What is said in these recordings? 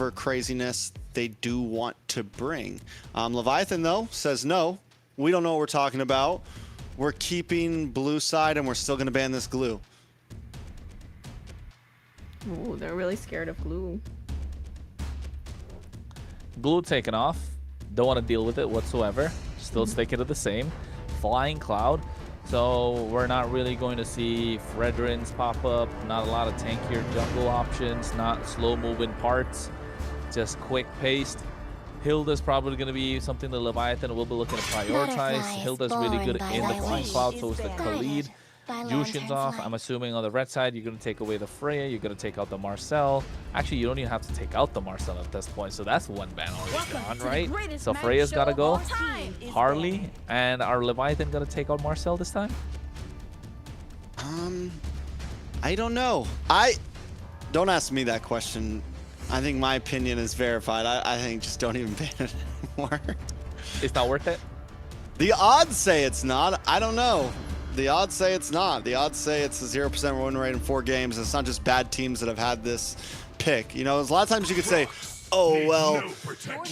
for craziness they do want to bring. Leviathan, though, says no. We don't know what we're talking about. We're keeping blue side, and we're still going to ban this glue. Ooh, they're really scared of glue. Glue taken off. Don't want to deal with it whatsoever. Still sticking to the same. Flying Cloud. So we're not really going to see Fredrins pop up. Not a lot of tankier jungle options. Not slow-moving parts. Just quick-paced. Hilda's probably going to be something the Leviathan will be looking to prioritize. Hilda's really good in the Flying Cloud, so is the Khalid. Jushin's off. I'm assuming on the red side, you're going to take away the Freya. You're going to take out the Marcel. Actually, you don't even have to take out the Marcel at this point, so that's one ban already gone, right? So Freya's got to go. Harley and our Leviathan going to take out Marcel this time? I don't know. Don't ask me that question. I think my opinion is verified. I think just don't even ban it anymore. It's not worth it? The odds say it's not. I don't know. The odds say it's not. The odds say it's a 0% win rate in 4 games. It's not just bad teams that have had this pick. You know, there's a lot of times you could say, oh, well,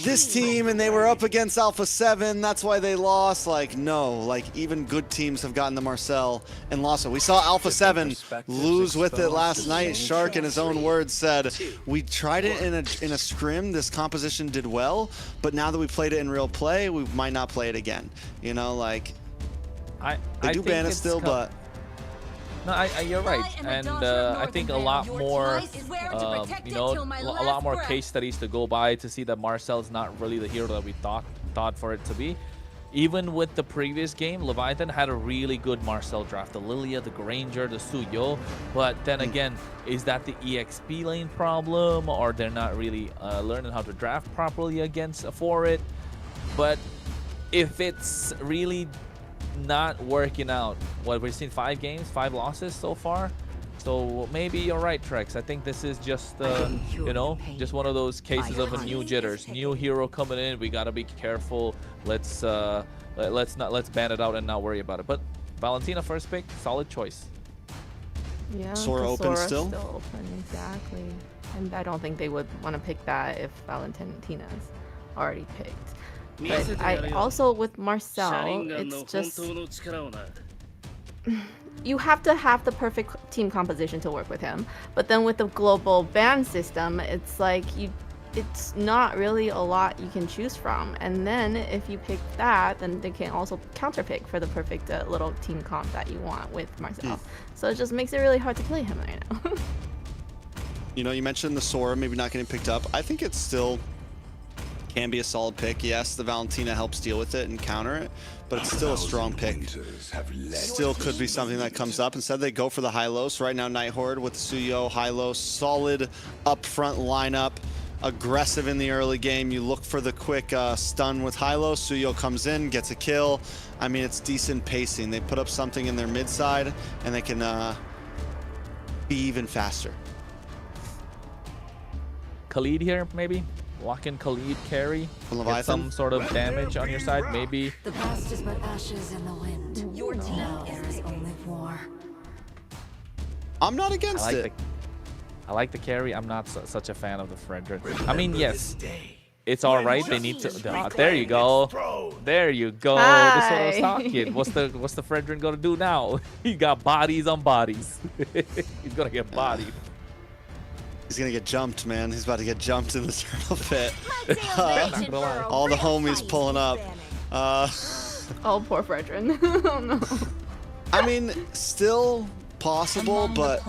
this team and they were up against Alpha 7. That's why they lost. Like, no. Like, even good teams have gotten the Marcel and lost it. We saw Alpha 7 lose with it last night. Shark, in his own words, said, we tried it in a scrim. This composition did well. But now that we played it in real play, we might not play it again. You know, like... They do ban it still, but... No, you're right, and I think a lot more, you know, a lot more case studies to go by to see that Marcel's not really the hero that we thought for it to be. Even with the previous game, Leviathan had a really good Marcel draft, the Lilia, the Granger, the Suyo, but then again, is that the EXP lane problem, or they're not really learning how to draft properly for it? But if it's really not working out, what we've seen 5 games, 5 losses so far, so maybe you're right, Trex. I think this is just you know, just one of those cases of a new jitters, new hero coming in. We got to be careful. Let's ban it out and not worry about it. But Valentina first pick, solid choice. Yeah, Sora open still open, exactly. And I don't think they would want to pick that if Valentina's already picked. But I also, with Marcel, it's just... You have to have the perfect team composition to work with him. But then with the global ban system, it's like it's not really a lot you can choose from. And then if you pick that, then they can also counterpick for the perfect little team comp that you want with Marcel. So it just makes it really hard to play him right now. You know, you mentioned the Sora maybe not getting picked up. I think it's still... can be a solid pick. Yes, the Valentina helps deal with it and counter it, but it's still a strong pick. Still could be something that comes up. Instead, they go for the Hylos. Right now, Night Horde with Suyo, Hylos, solid up-front lineup, aggressive in the early game. You look for the quick stun with Hylos. Suyo comes in, gets a kill. I mean, it's decent pacing. They put up something in their mid side, and they can be even faster. Khalid here, maybe? Walk in Khalid carry, get some sort of damage on your side, maybe. The past is but ashes in the wind. Your team there is only war. I'm not against it. I like the carry. I'm not such a fan of the Fredrin. I mean, yes, it's all right. They need to. There you go. There you go. Hi. This is what I was talking. What's the Fredrin gonna do now? He got bodies on bodies. He's gonna get bodied. He's gonna get jumped, man. He's about to get jumped in the turtle pit. All the homies pulling up. Oh, poor Fredrin. Oh, no. I mean, still possible, but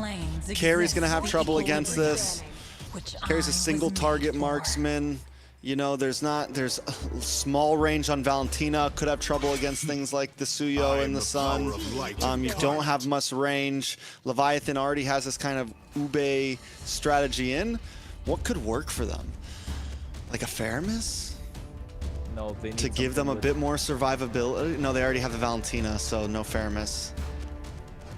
Carrie's gonna have trouble against this. Carrie's a single target marksman. You know, there's a small range on Valentina. Could have trouble against things like the Suyo and the Sun. You don't have much range. Leviathan already has this kind of Ube strategy in. What could work for them? Like a Faramis? No, they need to give them a bit more survivability. No, they already have the Valentina, so no Faramis.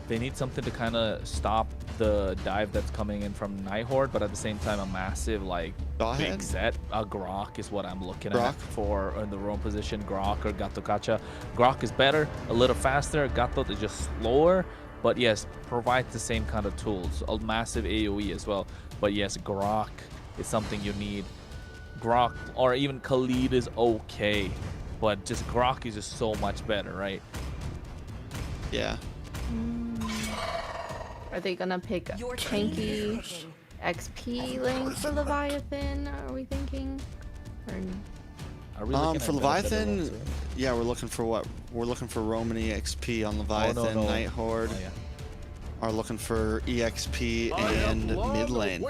They need something to kind of stop the dive that's coming in from Night Horde, but at the same time, a massive, like, big set. Grok is what I'm looking at for in the roam position. Grok or Gato Kacha. Grok is better, a little faster. Gato is just slower, but yes, provides the same kind of tools. A massive AoE as well. But yes, Grok is something you need. Grok or even Khalid is okay, but just Grok is just so much better, right? Yeah. Are they gonna pick tanky XP lane for Leviathan? Are we thinking? Or... Are we looking For at Leviathan, better ones, yeah, we're looking for what? We're looking for Romany XP on Leviathan. no. Night Horde Oh, yeah. are looking for EXP and mid lane.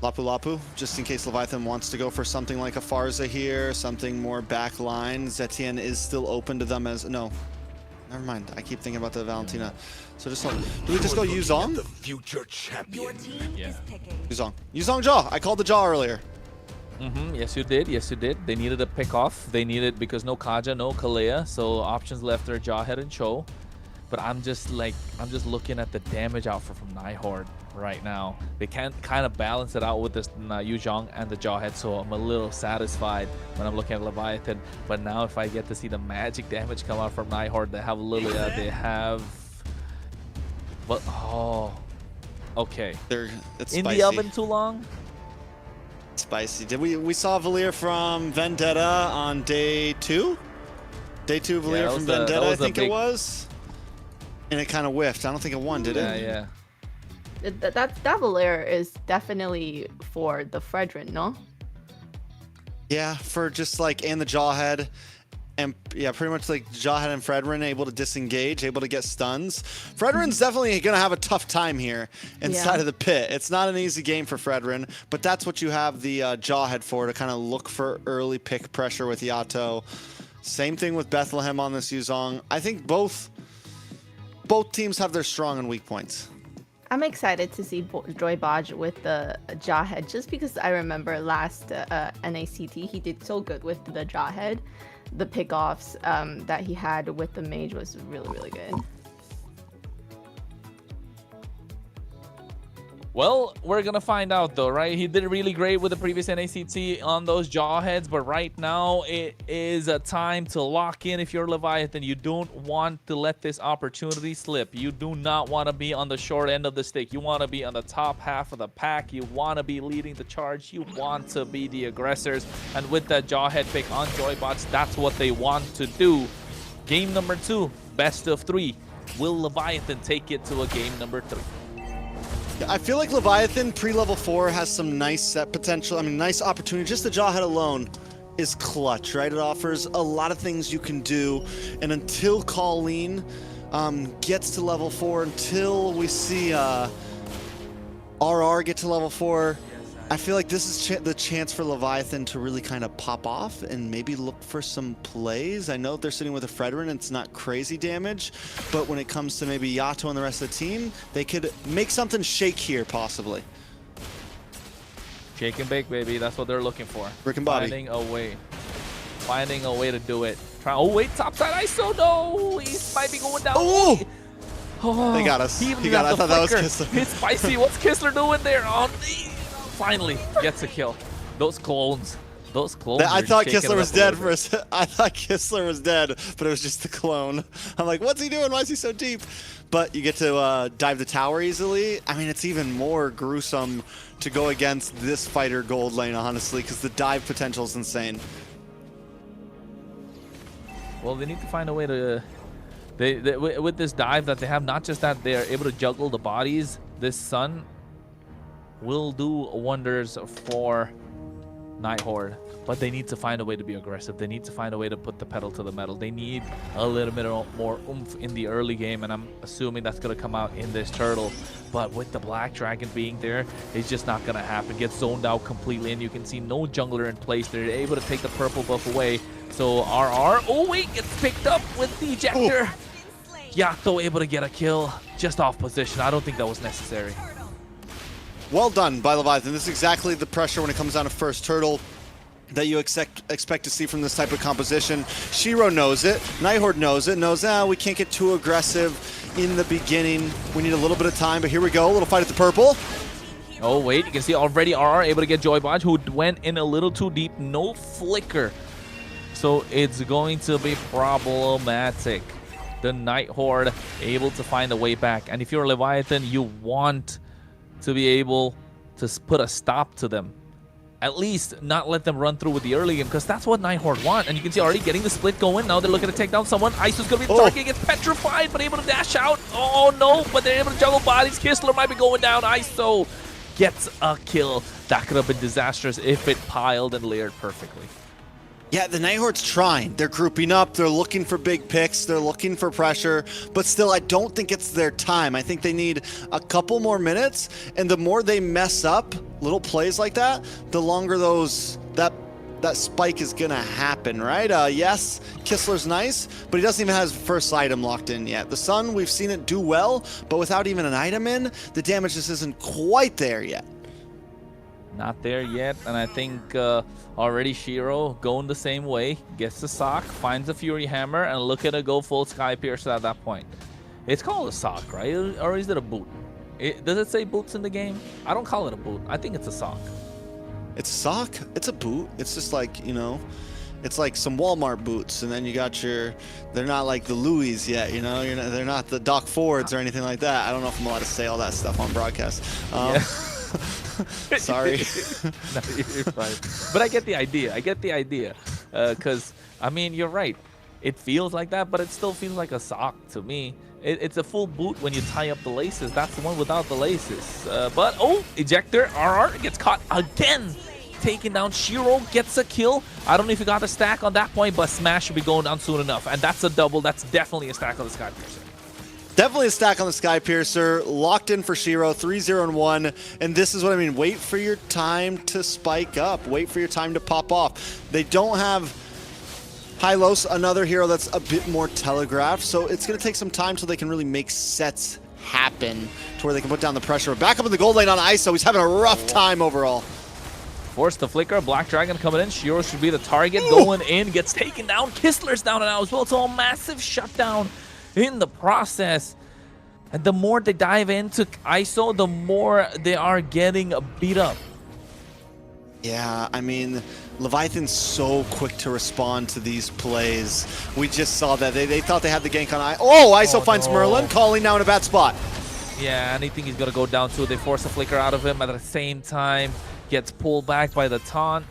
Lapu Lapu, just in case Leviathan wants to go for something like a Farza here, something more back line. Zetien is still open to them as no. Never mind. I keep thinking about the Valentina. So just do we just go Yuzong? The future champion. Yeah. Yuzong. Yuzong Jaw. I called the Jaw earlier. Yes, you did. Yes, you did. They needed a pick off. They needed, because no Kaja, no Kalea, so options left are Jawhead and Cho. But I'm just looking at the damage output from Nighthorde right now. They can't kind of balance it out with this Yuzhong and the Jawhead, so I'm a little satisfied when I'm looking at Leviathan. But now if I get to see the magic damage come out from Nighthorde, they have Lilia, they have... What? Oh, okay. It's in spicy. the oven too long? Spicy. We saw Valir from Vendetta on day 2? Day 2 Valir from Vendetta, I think it was. And it kind of whiffed. I don't think it won, did it? Yeah. That Valir is definitely for the Fredrin, no? Yeah, for just like, and the Jawhead. And yeah, pretty much like Jawhead and Fredrin able to disengage, able to get stuns. Fredrin's definitely going to have a tough time here inside of the pit. It's not an easy game for Fredrin, but that's what you have the Jawhead for, to kind of look for early pick pressure with Yato. Same thing with Bethlehem on this Yuzong. I think both teams have their strong and weak points. I'm excited to see Joy Bodge with the Jawhead, just because I remember last NACT he did so good with the Jawhead. The pickoffs that he had with the mage was really, really good. Well, we're gonna find out though, right? He did really great with the previous NACT on those Jawheads, but right now it is a time to lock in. If you're Leviathan, you don't want to let this opportunity slip. You do not want to be on the short end of the stick. You want to be on the top half of the pack. You want to be leading the charge. You want to be the aggressors. And with that Jawhead pick on Joybots, that's what they want to do. Game number 2, best of 3. Will Leviathan take it to a game number 3? I feel like Leviathan pre-level 4 has some nice set potential. I mean, nice opportunity. Just the Jawhead alone is clutch, right? It offers a lot of things you can do. And until Colleen gets to level 4, until we see RR get to level 4, I feel like this is the chance for Leviathan to really kind of pop off and maybe look for some plays. I know they're sitting with a Fredrin, it's not crazy damage, but when it comes to maybe Yato and the rest of the team, they could make something shake here, possibly. Shake and bake, baby. That's what they're looking for. Rick and Bobby. Finding a way to do it. Oh, wait, topside ISO. No, he might be going down. Oh! Oh, They got us. He He got us. I thought that was Kissler. It's spicy. What's Kissler doing there? Finally gets a kill. Those clones. I thought Kissler was dead for a second. I thought Kissler was dead, but it was just the clone. I'm like, what's he doing? Why is he so deep? But you get to dive the tower easily. I mean, it's even more gruesome to go against this fighter gold lane, honestly, because the dive potential is insane. Well, they need to find a way to... with this dive that they have, not just that they're able to juggle the bodies, this Sun will do wonders for Nighthorde, but they need to find a way to be aggressive. They need to find a way to put the pedal to the metal. They need a little bit more oomph in the early game, and I'm assuming that's going to come out in this turtle. But with the Black Dragon being there, it's just not going to happen. Gets zoned out completely, and you can see no jungler in place. They're able to take the purple buff away. So RR, oh wait, gets picked up with the ejector. Yato able to get a kill just off position. I don't think that was necessary. Well done by Leviathan. This is exactly the pressure when it comes down to first turtle that you expect to see from this type of composition. Shiro knows it. Nighthorde knows it. Knows, we can't get too aggressive in the beginning. We need a little bit of time, but here we go. A little fight at the purple. Oh, wait. You can see already RR able to get Joybodge, who went in a little too deep. No flicker. So it's going to be problematic. The Nighthorde able to find a way back. And if you're Leviathan, you want to be able to put a stop to them. At least not let them run through with the early game, because that's what Horde want. And you can see already getting the split going. Now they're looking to take down someone. Iso's going to be the target. Gets petrified, but able to dash out. Oh, no, but they're able to juggle bodies. Kistler might be going down. Iso gets a kill. That could have been disastrous if it piled and layered perfectly. Yeah, the Nighthorde's trying. They're grouping up. They're looking for big picks. They're looking for pressure. But still, I don't think it's their time. I think they need a couple more minutes. And the more they mess up little plays like that, the longer that spike is going to happen, right? Yes, Kistler's nice, but he doesn't even have his first item locked in yet. The Sun, we've seen it do well, but without even an item in, the damage just isn't quite there yet. Not there yet, and I think already Shiro going the same way, gets the sock, finds a Fury Hammer, and look at it go full Sky Piercer at that point. It's called a sock, right? Or is it a boot? Does it say boots in the game? I don't call it a boot. I think it's a sock. It's a sock? It's a boot. It's just like, you know, it's like some Walmart boots, and then you got your, they're not like the Louis yet, you know, they're not the Doc Fords or anything like that. I don't know if I'm allowed to say all that stuff on broadcast. Yeah. Sorry. No, you're fine. But I get the idea. Because, I mean, you're right. It feels like that, but it still feels like a sock to me. It's a full boot when you tie up the laces. That's the one without the laces. But, oh, ejector. RR gets caught again. Taking down Shiro, gets a kill. I don't know if he got a stack on that point, but Smash should be going down soon enough. And that's a double. That's definitely a stack on the Sky Piercer. Definitely a stack on the Sky Piercer. Locked in for Shiro, 3-0-1. And this is what I mean. Wait for your time to spike up. Wait for your time to pop off. They don't have Hylos, another hero that's a bit more telegraphed. So it's going to take some time so they can really make sets happen to where they can put down the pressure. Back up in the gold lane on Iso. He's having a rough time overall. Force the flicker. Black Dragon coming in. Shiro should be the target. Going in. Gets taken down. Kistler's down and out as well. It's a massive shutdown in the process. And the more they dive into Iso, the more they are getting beat up. Yeah, I mean, Leviathan's so quick to respond to these plays. We just saw that. They thought they had the gank on Iso finds Merlin, calling now in a bad spot. Yeah, anything he's going to go down to. They force a flicker out of him at the same time. Gets pulled back by the taunt.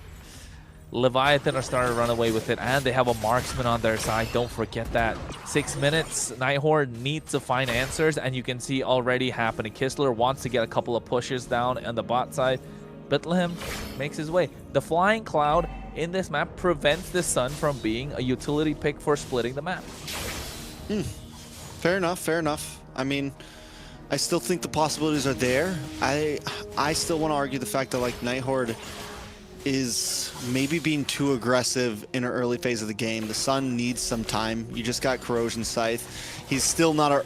Leviathan are starting to run away with it, and they have a marksman on their side. Don't forget that. 6 minutes. Nighthorde needs to find answers, and you can see already happening. Kistler wants to get a couple of pushes down on the bot side. Bethlehem makes his way. The Flying Cloud in this map prevents the Sun from being a utility pick for splitting the map. Fair enough, fair enough. I mean, I still think the possibilities are there. I still want to argue the fact that, like, Nighthorde is maybe being too aggressive in an early phase of the game. The Sun needs some time. You just got Corrosion Scythe. He's still not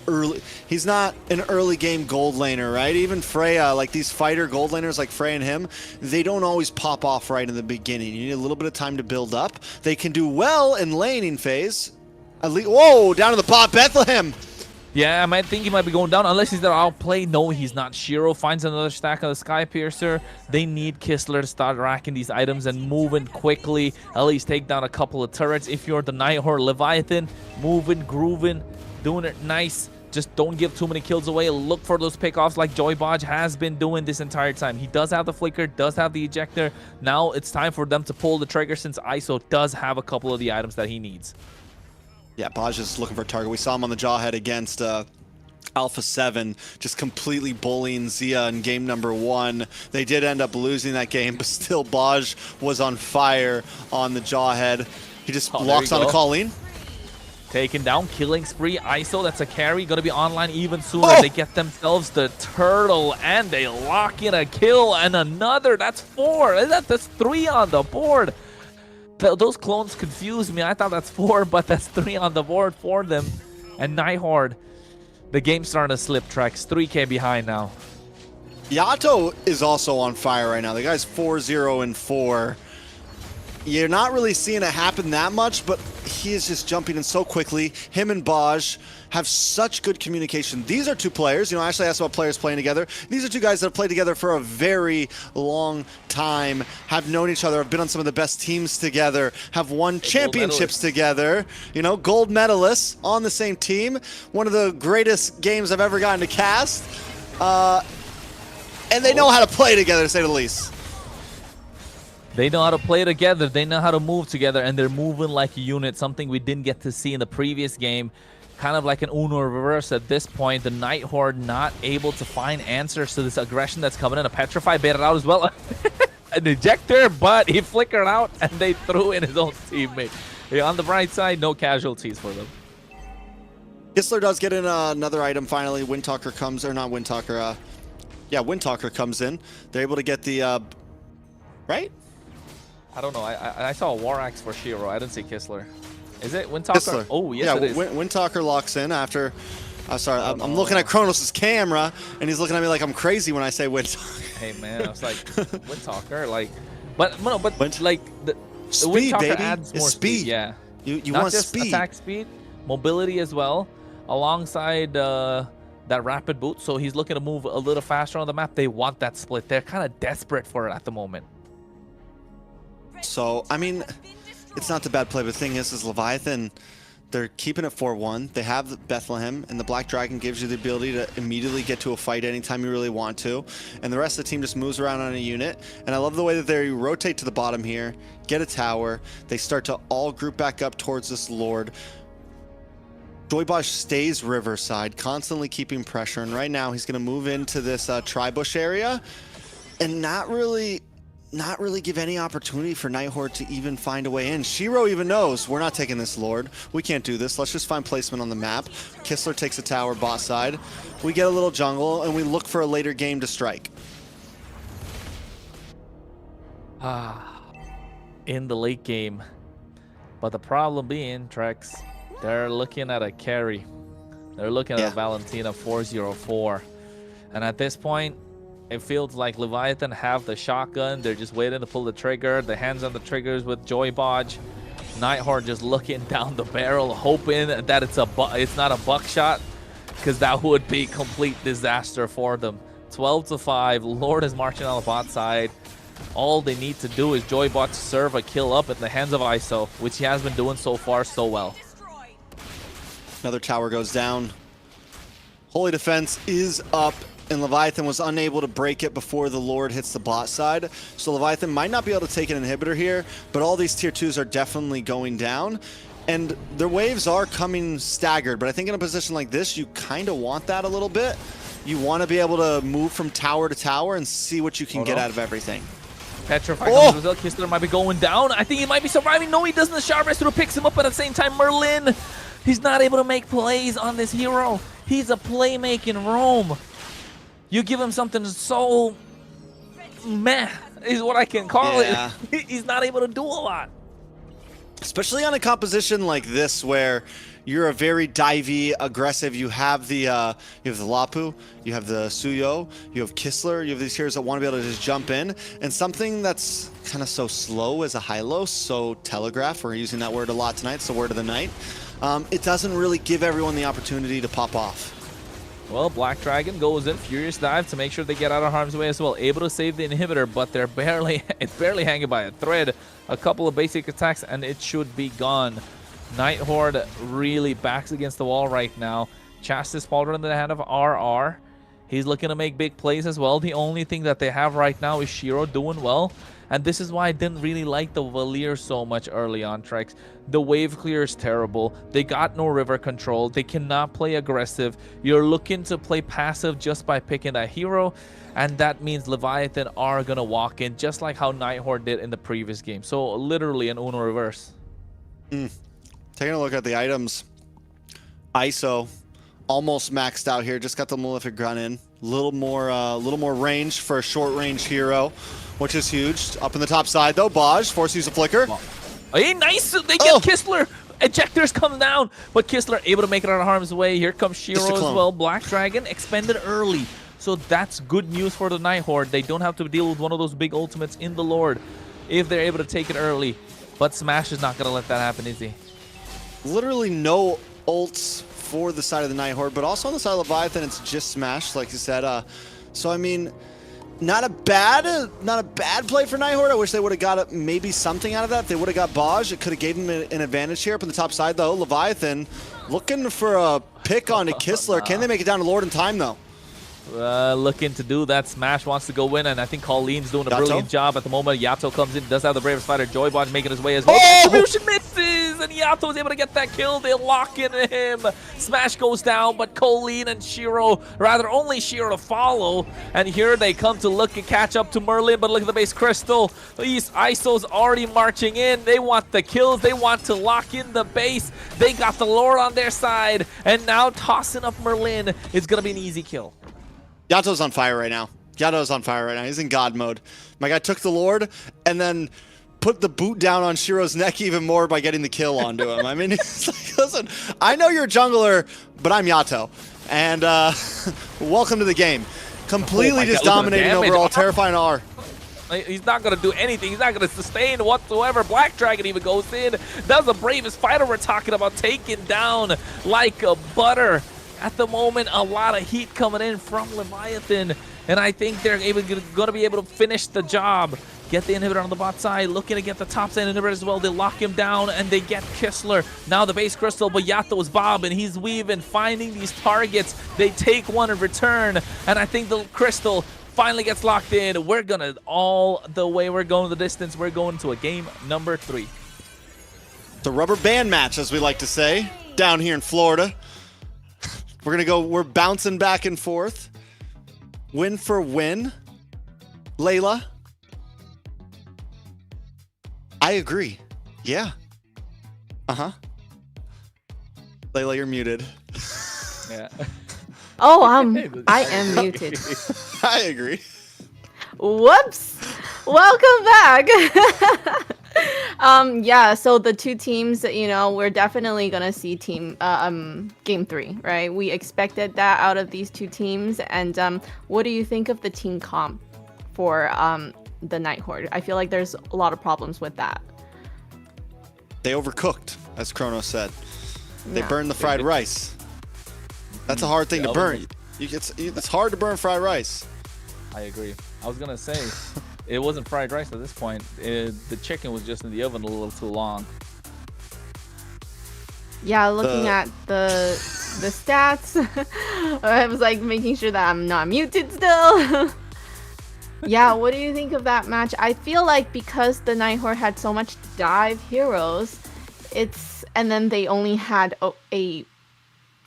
he's not an early game gold laner, right? Even Freya, like these fighter gold laners like Freya and him, they don't always pop off right in the beginning. You need a little bit of time to build up. They can do well in laning phase. At least, whoa, down to the bot, Bethlehem. Yeah, I might think he might be going down unless he's there outplay. No, he's not. Shiro finds another stack of the Sky Piercer. They need Kistler to start racking these items and moving quickly. At least take down a couple of turrets. If you're the Nighthorde Leviathan, moving, grooving, doing it nice. Just don't give too many kills away. Look for those pickoffs like Joy Bodge has been doing this entire time. He does have the flicker, does have the ejector. Now it's time for them to pull the trigger since Iso does have a couple of the items that he needs. Yeah, Bodge is looking for a target. We saw him on the Jawhead against Alpha 7, just completely bullying Zia in game number 1. They did end up losing that game, but still Bodge was on fire on the Jawhead. He just locks on a Colleen. Taken down, killing spree. Iso, that's a carry, gonna be online even sooner. They get themselves the turtle, and they lock in a kill, and another. That's 4. That's 3 on the board. Those clones confused me. I thought that's 4, but that's 3 on the board for them. And Nighthorde, the game's starting to slip tracks. 3K behind now. Yato is also on fire right now. The guy's 4-0-4. You're not really seeing it happen that much, but he is just jumping in so quickly. Him and Bodge have such good communication. These are two players. You know, I actually asked about players playing together. These are two guys that have played together for a very long time, have known each other, have been on some of the best teams together, have won championships together. You know, gold medalists on the same team. One of the greatest games I've ever gotten to cast. And they know how to play together, to say the least. They know how to play together. They know how to move together, and they're moving like a unit, something we didn't get to see in the previous game. Kind of like an Uno reverse at this point. The Night Horde not able to find answers to this aggression that's coming in. A Petrify baited out as well. An ejector, but he flickered out, and they threw in his own teammate. On the bright side, no casualties for them. Kistler does get in another item finally. Windtalker comes, or not Windtalker, yeah, Windtalker comes in. They're able to get the, right? I don't know. I saw a War Axe for Shiro. I didn't see Kistler. Is it Windtalker? Kistler. Oh, yes, yeah, it is. Windtalker locks in after... sorry, I'm looking at Kronos' camera, and he's looking at me like I'm crazy when I say Windtalker. Hey, man, I was like, Windtalker? Like, but like, the speed, Windtalker baby. adds more It's speed. Yeah. You Not want just speed. attack speed, mobility as well, alongside that rapid boot. So he's looking to move a little faster on the map. They want that split. They're kind of desperate for it at the moment. So, I mean, it's not the bad play, but the thing is Leviathan, they're keeping it 4-1. They have Bethlehem, and the Black Dragon gives you the ability to immediately get to a fight anytime you really want to. And the rest of the team just moves around on a unit. And I love the way that they rotate to the bottom here, get a tower. They start to all group back up towards this Lord. Joybosh stays Riverside, constantly keeping pressure. And right now, he's going to move into this Tri-Bush area and not really give any opportunity for Night Horde to even find a way in. Shiro even knows, we're not taking this Lord. We can't do this. Let's just find placement on the map. Kistler takes a tower bot side. We get a little jungle, and we look for a later game to strike. In the late game. But the problem being, Trex, they're looking at a carry. They're looking at a Valentina 404. And at this point, it feels like Leviathan have the shotgun. They're just waiting to pull the trigger. The hands on the triggers with Joybodge. Night Horde just looking down the barrel, hoping that it's not a buckshot, because that would be complete disaster for them. 12-5. Lord is marching on the bot side. All they need to do is Joybot serve a kill up in the hands of ISO, which he has been doing so far so well. Another tower goes down. Holy Defense is up, and Leviathan was unable to break it before the Lord hits the bot side. So Leviathan might not be able to take an inhibitor here, but all these tier 2s are definitely going down. And their waves are coming staggered, but I think in a position like this, you kind of want that a little bit. You want to be able to move from tower to tower and see what you can get out of everything. Petrify comes with Kistler might be going down. I think he might be surviving. No, he doesn't. The Sharp Rescue picks him up, but at the same time, Merlin, he's not able to make plays on this hero. He's a playmaking roam. You give him something so meh, is what I can call it. He's not able to do a lot. Especially on a composition like this where you're a very divey, aggressive. You have the Lapu, you have the Suyo, you have Kistler, you have these heroes that want to be able to just jump in. And something that's kind of so slow as a Hylos, so telegraph, we're using that word a lot tonight, it's the word of the night. It doesn't really give everyone the opportunity to pop off. Well, Black Dragon goes in, Furious Dive to make sure they get out of harm's way as well. Able to save the inhibitor, but they're it's barely hanging by a thread. A couple of basic attacks, and it should be gone. Night Horde really backs against the wall right now. Chastis Pauldron in the hand of RR. He's looking to make big plays as well. The only thing that they have right now is Shiro doing well. And this is why I didn't really like the Valier so much early on, Trex. The wave clear is terrible. They got no river control. They cannot play aggressive. You're looking to play passive just by picking that hero. And that means Leviathan are going to walk in just like how Night Horde did in the previous game. So literally an Uno reverse. Taking a look at the items. ISO almost maxed out here. Just got the Malefic Gun in. Little more range for a short range hero, which is huge. Up in the top side though, Baj forced to use a flicker. Hey, nice! They get Kistler. Ejectors come down, but Kistler able to make it out of harm's way. Here comes Shiro as well. Black Dragon expended early, so that's good news for the Night Horde. They don't have to deal with one of those big ultimates in the Lord if they're able to take it early. But Smash is not going to let that happen, is he? Literally no ults for the side of the Night Horde, but also on the side of Leviathan, it's just Smash, like you said. So I mean, not a bad play for Night Horde. I wish they would have got maybe something out of that. If they would have got Baj, it could have gave them an advantage here up on the top side, though. Leviathan looking for a pick onto Kistler. Can they make it down to Lord in time, though? looking to do that. Smash wants to go in, and I think Colleen's doing a Yato? brilliant job at the moment. Yato comes in, does have the bravest fighter. Joybot making his way as well. Oh! Distribution misses, and Yato is able to get that kill. They lock in him. Smash goes down, but Colleen and Shiro, rather only Shiro to follow. And here they come to look and catch up to Merlin, but look at the base crystal. These ISOs already marching in. They want the kills. They want to lock in the base. They got the Lord on their side, and now tossing up Merlin is going to be an easy kill. Yato's on fire right now. Yato's on fire right now. He's in God mode. My guy took the Lord and then put the boot down on Shiro's neck even more by getting the kill onto him. I mean, it's like, listen, I know you're a jungler, but I'm Yato. And welcome to the game. Completely just dominating overall, terrifying R. He's not going to do anything. He's not going to sustain whatsoever. Black Dragon even goes in. That's the bravest fighter we're talking about, taken down like a butter. At the moment, a lot of heat coming in from Leviathan, and I think they're going to be able to finish the job. Get the inhibitor on the bot side, looking to get the top side inhibitor as well. They lock him down, and they get Kistler. Now the base crystal, but Yato's bobbing. He's weaving, finding these targets. They take one in return, and I think the crystal finally gets locked in. We're going to all the way. We're going the distance. We're going to a game number 3. The rubber band match, as we like to say, down here in Florida. We're bouncing back and forth. Win for win. Layla. I agree. Yeah. Uh-huh. Layla, you're muted. Yeah. Oh, I am muted. I agree. Whoops. Welcome back. Yeah, so the two teams, you know, we're definitely gonna see game 3, right? We expected that out of these two teams. And what do you think of the team comp for the Night Horde? I feel like there's a lot of problems with that. They overcooked, as Chrono said. They Yeah. burned the fried rice. That's a hard thing to burn. It's hard to burn fried rice. I agree. I was going to say, it wasn't fried rice at this point. The chicken was just in the oven a little too long. Yeah, looking at the stats, I was like making sure that I'm not muted still. Yeah, what do you think of that match? I feel like because the Night Horde had so much dive heroes, and then they only had a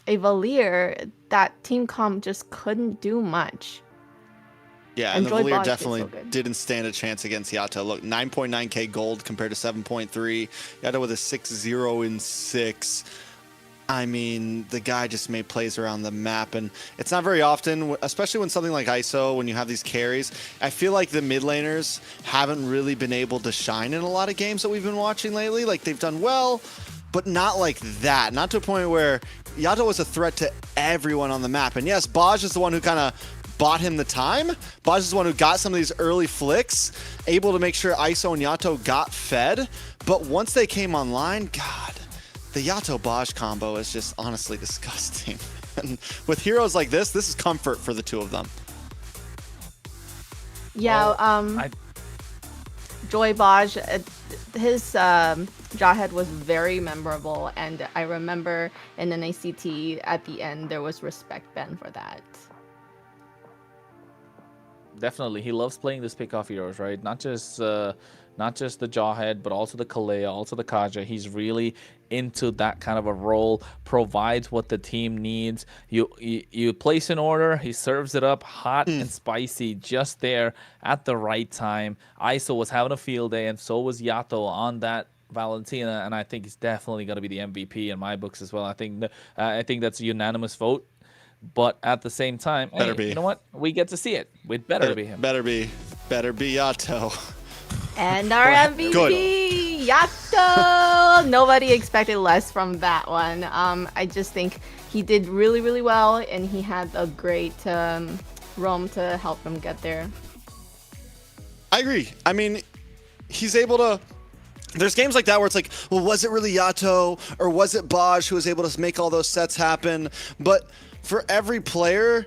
Valier, that team comp just couldn't do much. Yeah, and the Joy Valier Boss did definitely so good. didn't stand a chance against Yato. Look, 9.9k gold compared to 7.3. Yato with a 6-0 in 6. I mean, the guy just made plays around the map, and it's not very often, especially when something like ISO, when you have these carries, I feel like the mid laners haven't really been able to shine in a lot of games that we've been watching lately. Like, they've done well, but not like that. Not to a point where Yato was a threat to everyone on the map. And yes, Baj is the one who kind of bought him the time. Baj is the one who got some of these early flicks, able to make sure ISO and Yato got fed. But once they came online, God, the Yato-Baj combo is just honestly disgusting. And with heroes like this is comfort for the two of them. Yeah, Joy Baj, his Jawhead was very memorable, and I remember in an ACT at the end there was respect Ben for that. Definitely, he loves playing this pick-off heroes, right? Not just the Jawhead, but also the Kalea, also the Kaja. He's really into that kind of a role, provides what the team needs. You place an order, he serves it up hot and spicy just there at the right time. ISO was having a field day, and so was Yato on that Valentina, and I think he's definitely going to be the MVP in my books as well. I think that's a unanimous vote. But at the same time, hey, you know what? We get to see it. It better be him. Better be Yato. And our MVP, Yato! Nobody expected less from that one. I just think he did really, really well, and he had a great roam to help him get there. I agree. I mean, he's able to... There's games like that where it's like, well, was it really Yato, or was it Baj who was able to make all those sets happen? But for every player,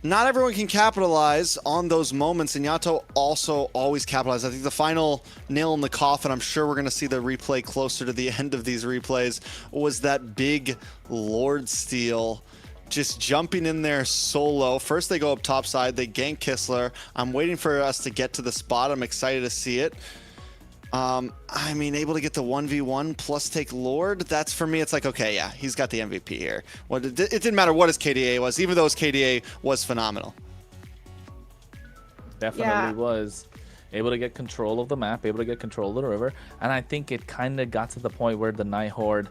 not everyone can capitalize on those moments, and Yato also always capitalized. I think the final nail in the coffin, I'm sure we're going to see the replay closer to the end of these replays, was that big Lord steal just jumping in there solo. First they go up top side, they gank Kistler. I'm waiting for us to get to the spot. I'm excited to see it. I mean, able to get the 1v1 plus take Lord, that's for me, it's like, okay, yeah, he's got the MVP here. Well, it didn't matter what his KDA was, even though his KDA was phenomenal. Definitely was. Able to get control of the map, able to get control of the river, and I think it kind of got to the point where the Night Horde,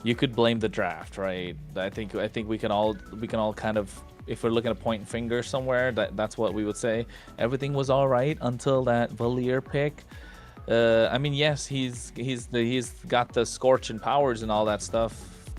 you could blame the draft, right? I think we can all kind of, if we're looking at point finger somewhere, that's what we would say. Everything was all right until that Valier pick. I mean, yes, he's got the scorching powers and all that stuff.